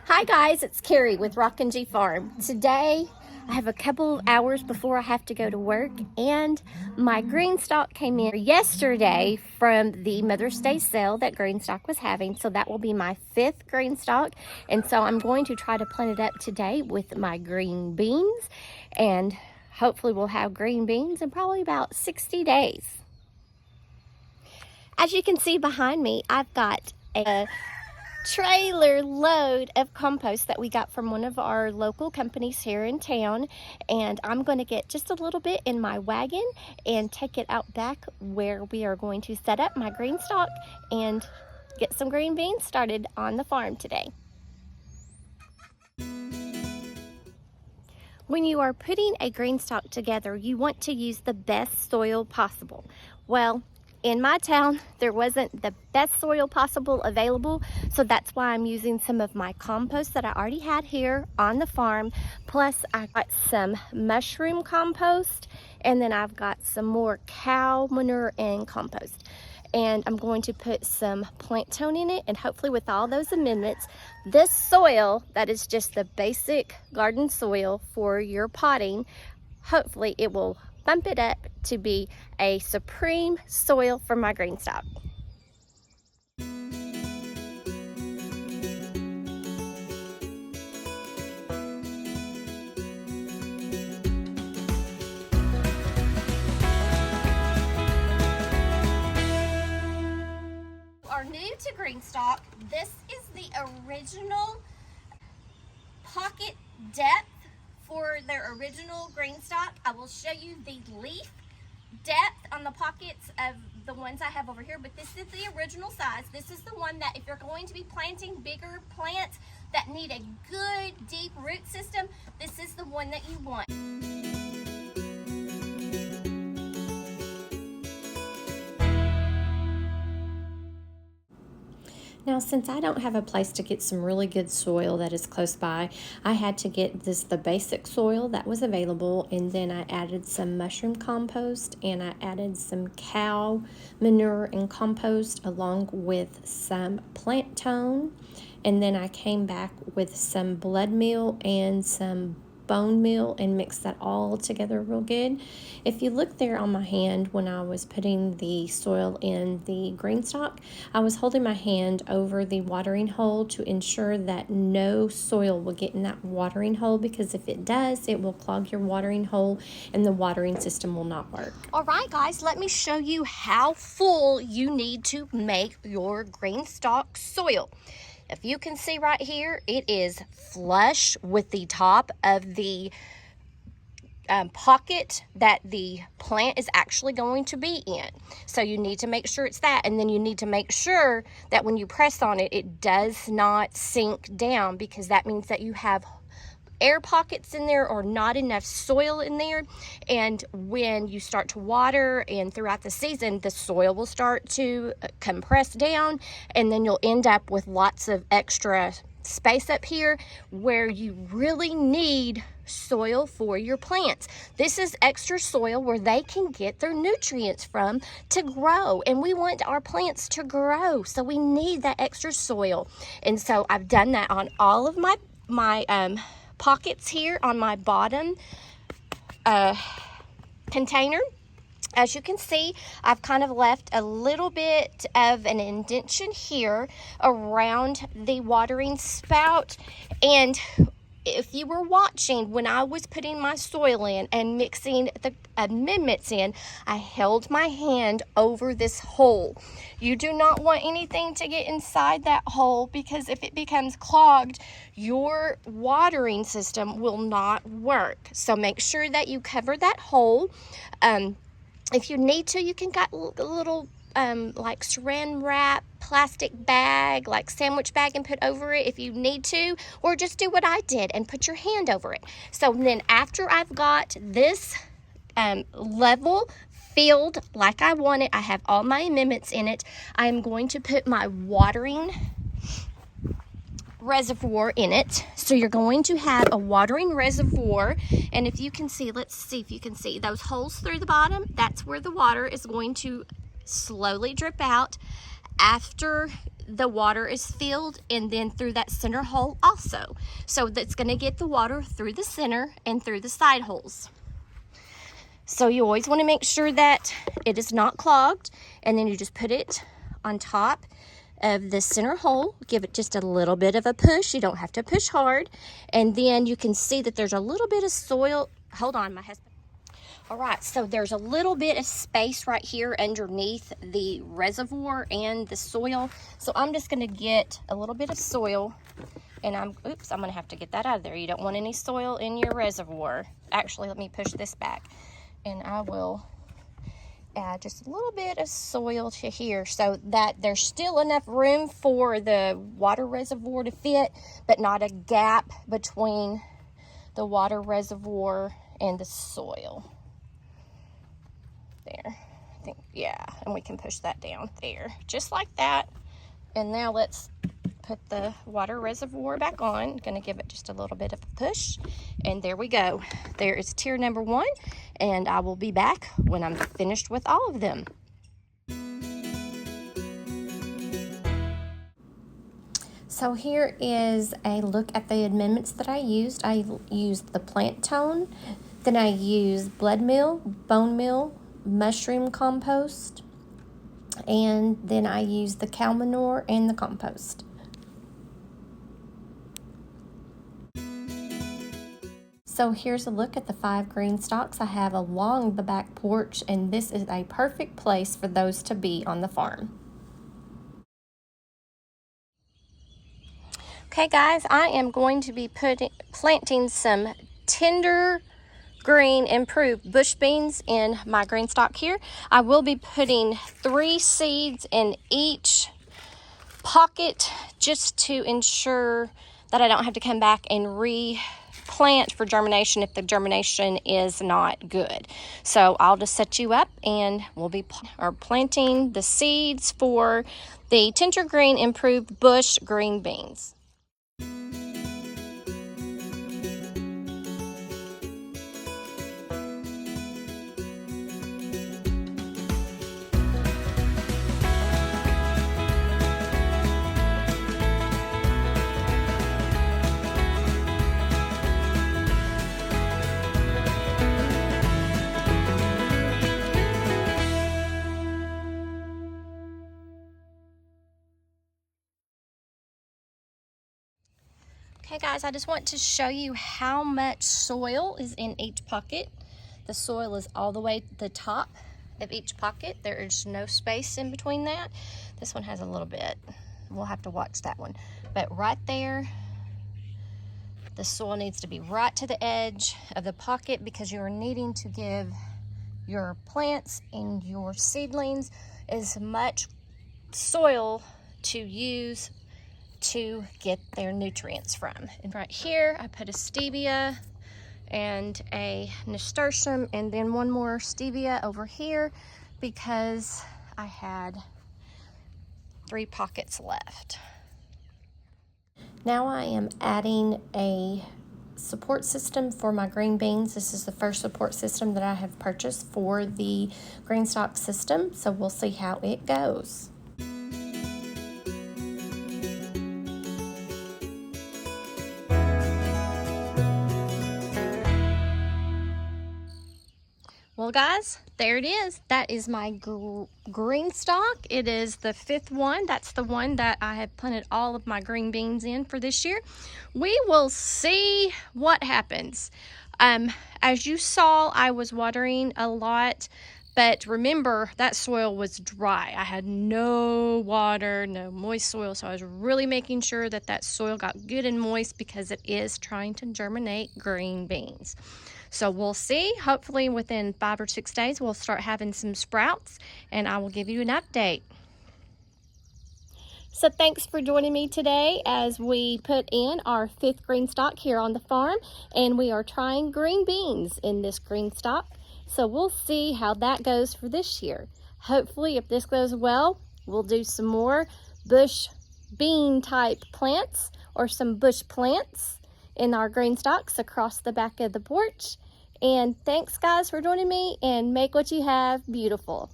Hi guys, it's Carrie with Rockin' G Farm. Today I have a couple of hours before I have to go to work, and my Greenstalk came in yesterday from the Mother's Day sale that Greenstalk was having. So that will be my 5th Greenstalk, and so I'm going to try to plant it up today with my green beans, and hopefully we'll have green beans in probably about 60 days. As you can see behind me, I've got a trailer load of compost that we got from one of our local companies here in town, and I'm going to get just a little bit in my wagon and take it out back where we are going to set up my Greenstalk and get some green beans started on the farm today. When you are putting a Greenstalk together, you want to use the best soil possible. Well, in my town, there wasn't the best soil possible available, so that's why I'm using some of my compost that I already had here on the farm. Plus, I got some mushroom compost, and then I've got some more cow manure and compost. And I'm going to put some plant tone in it, and hopefully with all those amendments, this soil that is just the basic garden soil for your potting, hopefully it will bump it up to be a supreme soil for my Greenstalk. Are new to Greenstalk, this is the original pocket depth for their original Greenstalk. I will show you the leaf depth on the pockets of the ones I have over here, but this is the original size. This is the one that if you're going to be planting bigger plants that need a good deep root system, this is the one that you want. Now, since I don't have a place to get some really good soil that is close by, I had to get the basic soil that was available, and then I added some mushroom compost, and I added some cow manure and compost along with some plant tone, and then I came back with some blood meal and some bone meal and mix that all together real good. If you look there on my hand when I was putting the soil in the Greenstalk, I was holding my hand over the watering hole to ensure that no soil will get in that watering hole, because if it does, it will clog your watering hole and the watering system will not work. All right, guys, let me show you how full you need to make your Greenstalk soil. If you can see right here, it is flush with the top of the pocket that the plant is actually going to be in. So you need to make sure it's that, and then you need to make sure that when you press on it, it does not sink down, because that means that you have air pockets in there or not enough soil in there, and when you start to water and throughout the season, the soil will start to compress down, and then you'll end up with lots of extra space up here where you really need soil for your plants. This is extra soil where they can get their nutrients from to grow, and we want our plants to grow, so we need that extra soil. And so I've done that on all of my pockets here on my bottom container. As you can see, I've kind of left a little bit of an indentation here around the watering spout. And if you were watching when I was putting my soil in and mixing the amendments in, I held my hand over this hole. You do not want anything to get inside that hole, because if it becomes clogged, your watering system will not work. So make sure that you cover that hole. If you need to, you can get a little like saran wrap plastic bag, like sandwich bag, and put over it if you need to, or just do what I did and put your hand over it. So then after I've got this level filled like I want it, I have all my amendments in it, I am going to put my watering reservoir in it. So you're going to have a watering reservoir, and if you can see, let's see if you can see those holes through the bottom, that's where the water is going to slowly drip out after the water is filled, and then through that center hole also. So that's going to get the water through the center and through the side holes. So you always want to make sure that it is not clogged, and then you just put it on top of the center hole. Give it just a little bit of a push. You don't have to push hard. And then you can see that there's a little bit of soil. Hold on, my husband. All right, so there's a little bit of space right here underneath the reservoir and the soil. So I'm just gonna get a little bit of soil, and I'm gonna have to get that out of there. You don't want any soil in your reservoir. Actually, let me push this back, and I will add just a little bit of soil to here so that there's still enough room for the water reservoir to fit, but not a gap between the water reservoir and the soil. There, I think, yeah, and we can push that down there, just like that. And now let's put the water reservoir back on. Gonna give it just a little bit of a push, and there we go. There is tier number 1, and I will be back when I'm finished with all of them. So here is a look at the amendments that I used. I used the plant tone, then I used blood meal, bone meal, mushroom compost, and then I used the cow manure and the compost. So here's a look at the 5 green stalks I have along the back porch, and this is a perfect place for those to be on the farm. Okay guys, I am going to be planting some tender green improved bush beans in my green stalk here. I will be putting 3 seeds in each pocket just to ensure that I don't have to come back and replant for germination if the germination is not good. So I'll just set you up, and we'll be planting the seeds for the tender green improved bush green beans. Okay guys, I just want to show you how much soil is in each pocket. The soil is all the way to the top of each pocket. There is no space in between that. This one has a little bit. We'll have to watch that one. But right there, the soil needs to be right to the edge of the pocket, because you are needing to give your plants and your seedlings as much soil to use to get their nutrients from. And right here I put a stevia and a nasturtium, and then one more stevia over here because I had 3 pockets left. Now I am adding a support system for my green beans. This is the first support system that I have purchased for the Greenstalk system, so we'll see how it goes. Well guys, there it is. That is my green stalk. It is the 5th one. That's the one that I have planted all of my green beans in for this year. We will see what happens. As you saw, I was watering a lot, but remember that soil was dry. I had no water, no moist soil, so I was really making sure that that soil got good and moist, because it is trying to germinate green beans. So we'll see. Hopefully within 5 or 6 days we'll start having some sprouts, and I will give you an update. So thanks for joining me today as we put in our 5th green stalk here on the farm, and we are trying green beans in this green stalk. So we'll see how that goes for this year. Hopefully, if this goes well, we'll do some more bush bean type plants or some bush plants in our green stalks across the back of the porch. And thanks guys for joining me, and make what you have beautiful.